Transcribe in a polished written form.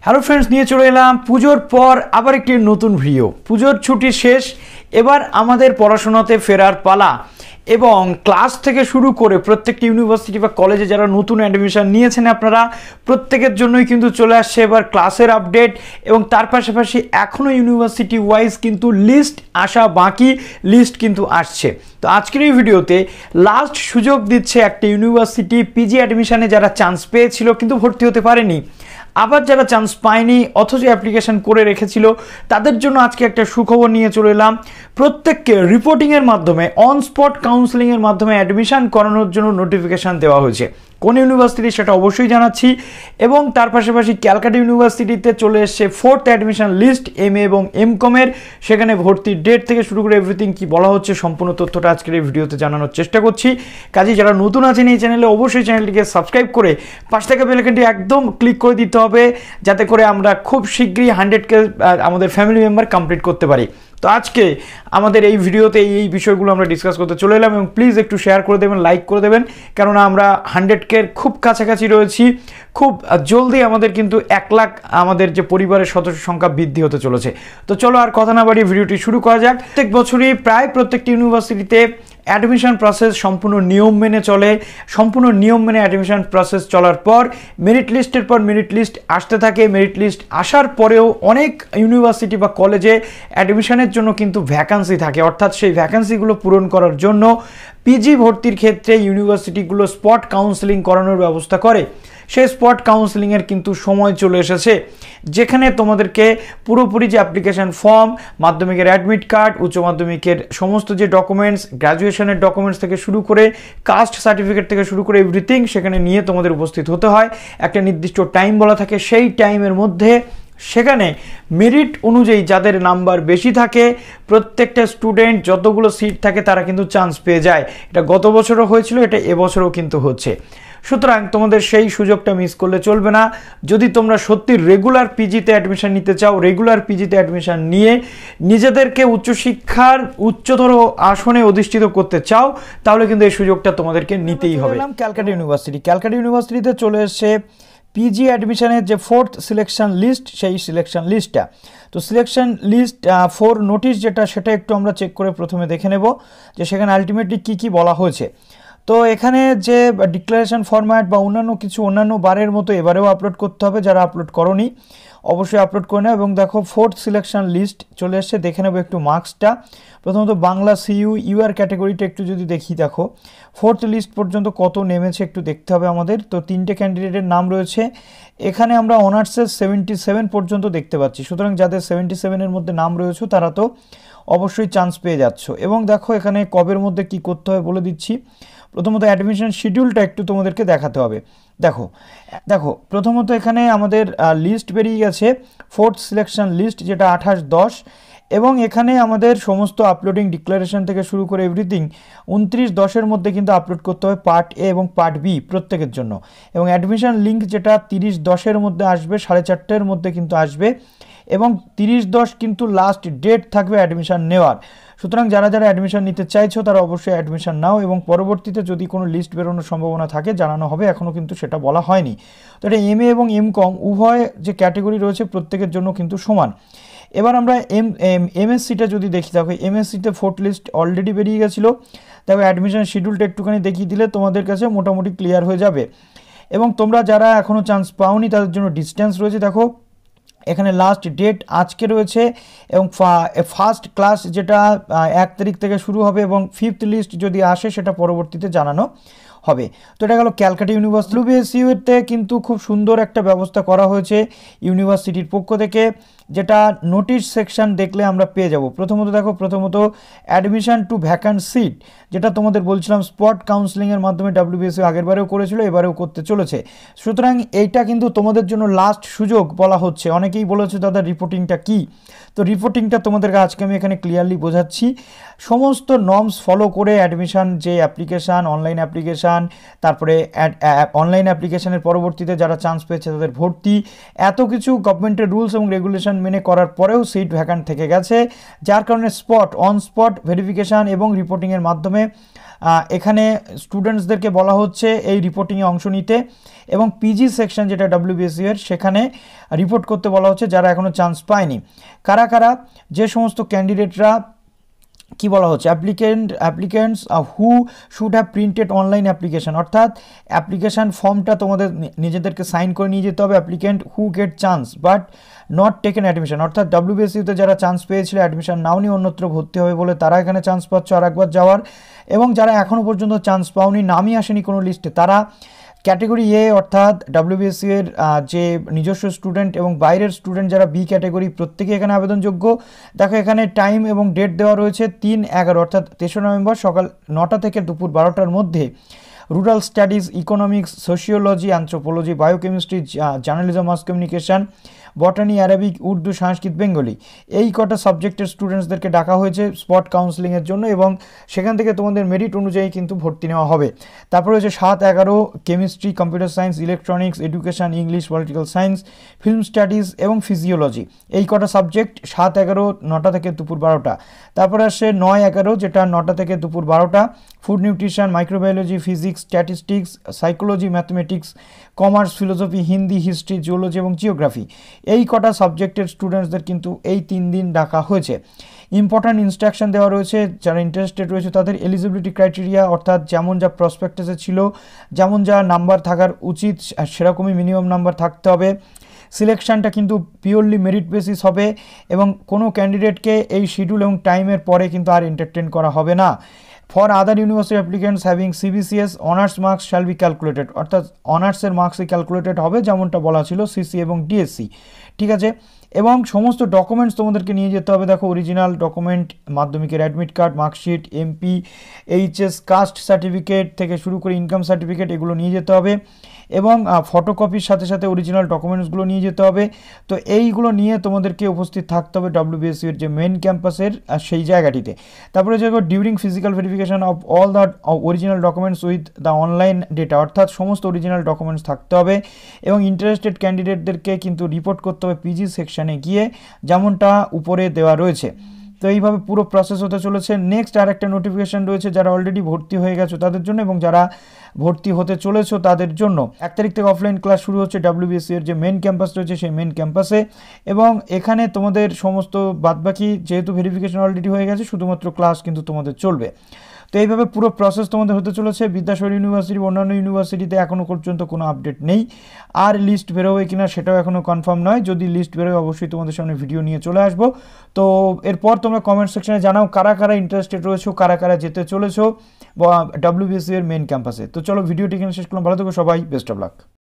Hello friends, নিয়ে চলে এলাম পুজোর পর আবার একটি নতুন ভিডিও। পুজোর ছুটি শেষ, এবার আমাদের পড়াশোনাতে ফেরার পালা এবং ক্লাস থেকে শুরু করে প্রত্যেকটি ইউনিভার্সিটি বা কলেজে যারা নতুন অ্যাডমিশন নিয়েছেন আপনারা প্রত্যেকের জন্যই কিন্তু চলে আসছে এবার ক্লাসের আপডেট এবং তার পাশাপাশি এখনও ইউনিভার্সিটি ওয়াইজ কিন্তু লিস্ট আসা বাকি, লিস্ট কিন্তু আসছে। তো আজকের এই ভিডিওতে লাস্ট সুযোগ দিচ্ছে একটা ইউনিভার্সিটি পিজি অ্যাডমিশনে যারা চান্স পেয়েছিল কিন্তু ভর্তি হতে পারেনি, আবার যারা চান্স পায়নি অথচ অ্যাপ্লিকেশন করে রেখেছিল তাদের জন্য আজকে একটা সুখবর নিয়ে চলে এলাম। প্রত্যেককে রিপোর্টিংয়ের মাধ্যমে অন স্পট কাউন্সেলিংয়ের মাধ্যমে অ্যাডমিশন করানোর জন্য নোটিফিকেশান দেওয়া হয়েছে। কোন ইউনিভার্সিটি সেটা অবশ্যই জানাচ্ছি এবং তার পাশাপাশি ক্যালকাটা ইউনিভার্সিটিতে চলে এসছে 4th অ্যাডমিশন লিস্ট MA এবং MCOM-এর, সেখানে ভর্তির ডেট থেকে শুরু করে এভরিথিং কি বলা হচ্ছে সম্পূর্ণ তথ্যটা আজকের এই ভিডিওতে জানানোর চেষ্টা করছি। কাজে যারা নতুন আছেন এই চ্যানেলে অবশ্যই চ্যানেলটিকে সাবস্ক্রাইব করে পাশ থেকে বেল আইকনটি একদম ক্লিক করে দিতে হবে যাতে করে আমরা খুব শীঘ্রই 100K আমাদের ফ্যামিলি মেম্বার কমপ্লিট করতে পারি। তো আজকে আমাদের এই ভিডিওতে এই বিষয়গুলো আমরা ডিসকাস করতে চলে এলাম এবং প্লিজ একটু শেয়ার করে দেবেন, লাইক করে দেবেন, কেননা আমরা 100K খুব কাছাকাছি রয়েছি। খুব জলদি আমাদের কিন্তু 1 লাখ আমাদের যে পরিবারের সদস্য সংখ্যা বৃদ্ধি হতে চলেছে। তো চলো আর কথা না বাড়িয়ে ভিডিওটি শুরু করা যাক। প্রত্যেক বছরই প্রায় প্রত্যেকটি ইউনিভার্সিটিতে অ্যাডমিশন প্রসেস সম্পূর্ণ নিয়ম মেনে চলে। সম্পূর্ণ নিয়ম মেনে অ্যাডমিশন প্রসেস চলার পর মেরিট লিস্টের পর মেরিট লিস্ট আসতে থাকে। মেরিট লিস্ট আসার পরেও অনেক ইউনিভার্সিটি বা কলেজে অ্যাডমিশনের জন্য কিন্তু ভ্যাকান্সি থাকে, অর্থাৎ সেই ভ্যাকান্সিগুলো পূরণ করার জন্য পিজি ভর্তির ক্ষেত্রে ইউনিভার্সিটিগুলো স্পট কাউন্সেলিং করানোর ব্যবস্থা করে। সেই স্পট কাউন্সেলিংয়ের কিন্তু সময় চলে এসেছে, যেখানে তোমাদেরকে পুরোপুরি যে অ্যাপ্লিকেশন ফর্ম, মাধ্যমিকের অ্যাডমিট কার্ড, উচ্চ মাধ্যমিকের সমস্ত যে ডকুমেন্টস, গ্র্যাজুয়েশনের ডকুমেন্টস থেকে শুরু করে কাস্ট সার্টিফিকেট থেকে শুরু করে এভরিথিং সেখানে নিয়ে তোমাদের উপস্থিত হতে হয়। একটা নির্দিষ্ট টাইম বলা থাকে, সেই টাইমের মধ্যে সেখানে মেরিট অনুযায়ী যাদের নাম্বার বেশি থাকে প্রত্যেকটা স্টুডেন্ট যতগুলো সিট থাকে তারা কিন্তু চান্স পেয়ে যায়। এটা গত বছরও হয়েছিল, এটা এবছরও কিন্তু হচ্ছে। সুতরাং তোমাদের সেই সুযোগটা মিস করলে চলবে না। যদি তোমরা সত্যি রেগুলার পিজিতে অ্যাডমিশন নিতে চাও, রেগুলার পিজিতে অ্যাডমিশন নিয়ে নিজেদেরকে উচ্চশিক্ষার উচ্চতর আসনে অধিষ্ঠিত করতে চাও তাহলে কিন্তু এই সুযোগটা তোমাদেরকে নিতেই হবে। ক্যালকাটা ইউনিভার্সিটিতে চলে এসছে পিজি অ্যাডমিশনের যে 4th সিলেকশন লিস্ট, সেই সিলেকশন লিস্টটা। তো সিলেকশন লিস্ট 4 নোটিশ যেটা, সেটা একটু আমরা চেক করে প্রথমে দেখে নেব যে সেখানে আলটিমেটলি কী বলা হয়েছে। তো এখানে যে ডিক্লারেশন ফরম্যাট বা অন্যান্য বারের মতো এবারেও আপলোড করতে হবে, যারা আপলোড করনি অবশ্যই আপলোড করে নেও। এবং দেখো 4th সিলেকশন লিস্ট চলে এসছে, দেখে নেবো একটু মার্কসটা। প্রথমত বাংলা ইউআর ক্যাটাগরিটা একটু যদি দেখি, দেখো 4th লিস্ট পর্যন্ত কত নেমেছে একটু দেখতে হবে আমাদের। তো 3টে ক্যান্ডিডেটের নাম রয়েছে এখানে, আমরা অনার্সের 77 পর্যন্ত দেখতে পাচ্ছি। সুতরাং যাদের 77-এর মধ্যে নাম রয়েছে তারা তো অবশ্যই চান্স পেয়ে যাচ্ছ। এবং দেখো এখানে কবের মধ্যে কি করতে হবে বলে দিচ্ছি। প্রথমত অ্যাডমিশন শিডিউলটা একটু তোমাদেরকে দেখাতে হবে। দেখো প্রথমত এখানে আমাদের লিস্ট বেরিয়ে গেছে 4th সিলেকশন লিস্ট, যেটা 28/10, এবং এখানে আমাদের সমস্ত আপলোডিং ডিক্লারেশন থেকে শুরু করে এভরিথিং 29/10-এর মধ্যে কিন্তু আপলোড করতে হবে পার্ট এ এবং পার্ট বি প্রত্যেকের জন্য। এবং অ্যাডমিশন লিঙ্ক যেটা 30/10-এর মধ্যে আসবে, 4:30-এর মধ্যে কিন্তু আসবে এবং 30/10 কিন্তু লাস্ট ডেট থাকবে অ্যাডমিশন নেওয়ার। সুতরাং যারা অ্যাডমিশন নিতে চাইছো তারা অবশ্যই অ্যাডমিশন নাও এবং পরবর্তীতে যদি কোনো লিস্ট বেরোনোর সম্ভাবনা থাকে জানানো হবে, এখনও কিন্তু সেটা বলা হয়নি। তো এটা MA এবং MCOM উভয় যে ক্যাটাগরি রয়েছে প্রত্যেকের জন্য কিন্তু সমান। এবার আমরা MSCটা যদি দেখি, দেখো MSCতে 4th লিস্ট অলরেডি বেরিয়ে গেছিলো। দেখো অ্যাডমিশন শিডিউলটা একটুখানি দেখিয়ে দিলে তোমাদের কাছে মোটামুটি ক্লিয়ার হয়ে যাবে। এবং তোমরা যারা এখনও চান্স পাওনি তাদের জন্য ডিস্টেন্স রয়েছে, দেখো এখানে লাস্ট ডেট আজকে রয়েছে এবং ফার্স্ট ক্লাস যেটা 1 তারিখ থেকে শুরু হবে এবং 5th লিস্ট যদি আসে সেটা পরবর্তীতে জানানো হবে। তো এটা গেল ক্যালকাটা ইউনিভার্সিটি। WBSU-তে কিন্তু খুব সুন্দর একটা ব্যবস্থা করা হয়েছে ইউনিভার্সিটির পক্ষ থেকে, যেটা নোটিশ সেকশন দেখলে আমরা পেয়ে যাব। প্রথমত অ্যাডমিশন টু ভ্যাকান্ট সিট, যেটা তোমাদের বলছিলাম স্পট কাউন্সেলিংয়ের মাধ্যমে WBSU আগেরবারেও করেছিল, এবারেও করতে চলেছে। সুতরাং এইটা কিন্তু তোমাদের জন্য লাস্ট সুযোগ বলা হচ্ছে। অনেকেই বলেছে দাদা রিপোর্টিংটা কি, তো রিপোর্টিংটা তোমাদেরকে আজকে আমি এখানে ক্লিয়ারলি বোঝাচ্ছি। সমস্ত নর্মস ফলো করে অ্যাডমিশন যে অ্যাপ্লিকেশান, অনলাইন অ্যাপ্লিকেশান, তারপরে অনলাইন অ্যাপ্লিকেশানের পরবর্তীতে যারা চান্স পেয়েছে তাদের ভর্তি, এত কিছু গভর্নমেন্টের রুলস এবং রেগুলেশন মেনে করার পরেও সিট ভ্যাকান্ট থেকে গেছে, যার কারণে অন স্পট ভেরিফিকেশান এবং রিপোর্টিংয়ের মাধ্যমে এখানে স্টুডেন্টসদেরকে বলা হচ্ছে এই রিপোর্টিংয়ে অংশ নিতে, এবং পিজি সেকশন যেটা WBSU এর সেখানে রিপোর্ট করতে বলা হচ্ছে যারা এখনও চান্স পায়নি। কারা কারা? যে সমস্ত ক্যান্ডিডেটরা কি বলা হচ্ছে, applicants who should have printed online application, অর্থাৎ অ্যাপ্লিকেশান ফর্মটা তোমাদের নিজেদেরকে সাইন করে নিয়ে যেতে হবে। Applicant who gate chance but not taken admission, অর্থাৎ WBSUতে যারা চান্স পেয়েছিল অ্যাডমিশন নাও নিয়ে অন্যত্র ভর্তি হবে বলে তারা এখানে চান্স পাচ্ছ আর একবার যাওয়ার, এবং যারা এখনও পর্যন্ত চান্স পাওনি, নামই আসেনি কোনো লিস্টে, তারা ক্যাটেগরি এ অর্থাৎ WBSU এর যে নিজস্ব স্টুডেন্ট এবং বাইরের স্টুডেন্ট যারা বি ক্যাটেগরি, প্রত্যেকেই এখানে আবেদনযোগ্য। দেখো এখানে টাইম এবং ডেট দেওয়া রয়েছে 3/11 অর্থাৎ 3রা নভেম্বর সকাল 9টা থেকে দুপুর 12টার মধ্যে rural studies, economics, sociology, anthropology, biochemistry, journalism, mass communication, botany, Arabic, Urdu, Sanskrit, Bengali, এই কটা সাবজেক্টের স্টুডেন্টসদেরকে ডাকা হয়েছে স্পট কাউন্সেলিংয়ের জন্য, এবং সেখান থেকে তোমাদের মেরিট অনুযায়ী কিন্তু ভর্তি নেওয়া হবে। তারপরে হচ্ছে 7/11 chemistry, computer science, electronics, education, English, political science, film studies এবং ফিজিওলজি, এই কটা সাবজেক্ট 7/11 9টা থেকে দুপুর 12টা। তারপরে আসছে 9/11 যেটা 9টা থেকে দুপুর 12টা, food nutrition, microbiology, physics, statistics, psychology, mathematics, commerce, philosophy, Hindi, history, geology এবং জিওগ্রাফি, এই কটা সাবজেক্টের স্টুডেন্টসদের কিন্তু এই 3 দিন ডাকা হয়েছে। ইম্পর্ট্যান্ট ইনস্ট্রাকশন দেওয়া রয়েছে, যারা ইন্টারেস্টেড রয়েছে তাদের এলিজিবিলিটি ক্রাইটেরিয়া, অর্থাৎ যেমন যা প্রসপেক্টাসে ছিল, যেমন যা নাম্বার থাকার উচিত সেরকমই মিনিমাম নাম্বার থাকতে হবে। সিলেকশানটা কিন্তু পিওরলি মেরিট বেসিস হবে, এবং কোনো ক্যান্ডিডেটকে এই শিডিউল এবং টাইমের পরে কিন্তু আর এন্টারটেন করা হবে না। For other university applicants having CBCS honours marks shall be calculated, অর্থাৎ অনার্সের মার্কসই ক্যালকুলেটেড হবে যেমনটা বলা ছিল CC এবং DSC, ঠিক আছে। এবং সমস্ত ডকুমেন্টস তোমাদেরকে নিয়ে যেতে হবে। দেখো অরিজিনাল ডকুমেন্ট, মাধ্যমিকের admit card, marksheet, MP, HS, caste certificate থেকে শুরু করে ইনকাম সার্টিফিকেট, এগুলো নিয়ে যেতে হবে, এবং ফটোকপির সাথে সাথে অরিজিনাল ডকুমেন্টসগুলো নিয়ে যেতে হবে। তো এইগুলো নিয়ে তোমাদেরকে উপস্থিত থাকতে হবে WBSU এর যে মেন ক্যাম্পাসের সেই জায়গাটিতে। তারপরে যে during physical verification of all the original documents with the online data, অর্থাৎ সমস্ত অরিজিনাল ডকুমেন্টস থাকতে হবে, এবং ইন্টারেস্টেড ক্যান্ডিডেটদেরকে কিন্তু রিপোর্ট করতে হবে পিজি সেকশানে গিয়ে, যেমনটা উপরে দেওয়া রয়েছে। তো এইভাবে পুরো প্রসেস হতে চলেছে। নেক্সট আর একটা নোটিফিকেশান রয়েছে যারা অলরেডি ভর্তি হয়ে গেছো তাদের জন্য, এবং যারা ভর্তি হতে চলেছো তাদের জন্য। 1 তারিখ থেকে অফলাইন ক্লাস শুরু হচ্ছে WBSU এর যে মেন ক্যাম্পাস রয়েছে সেই মেন ক্যাম্পাসে, এবং এখানে তোমাদের সমস্ত বাদবাকি যেহেতু ভেরিফিকেশন অলরেডি হয়ে গেছে, শুধুমাত্র ক্লাস কিন্তু তোমাদের চলবে। তো এইভাবে পুরো প্রসেস তোমাদের হতে চলেছে। বিদ্যাসাগর ইউনিভার্সিটি, অন্যান্য ইউনিভার্সিটিতে এখনও পর্যন্ত কোনো আপডেট নেই, আর লিস্ট বেরোবে কিনা সেটাও এখনও কনফার্ম নয়। যদি লিস্ট বেরোয় অবশ্যই তোমাদের সামনে ভিডিও নিয়ে চলে আসবো। তো এরপর তোমরা কমেন্ট সেকশনে জানাও কারা কারা ইন্টারেস্টেড রয়েছো, কারা কারা যেতে চলেছো WBSU এর মেন ক্যাম্পাসে। তো চলো ভিডিওটি এখানে শেষ করলাম, ভালো থেকো সবাই, বেস্ট অফ লাক।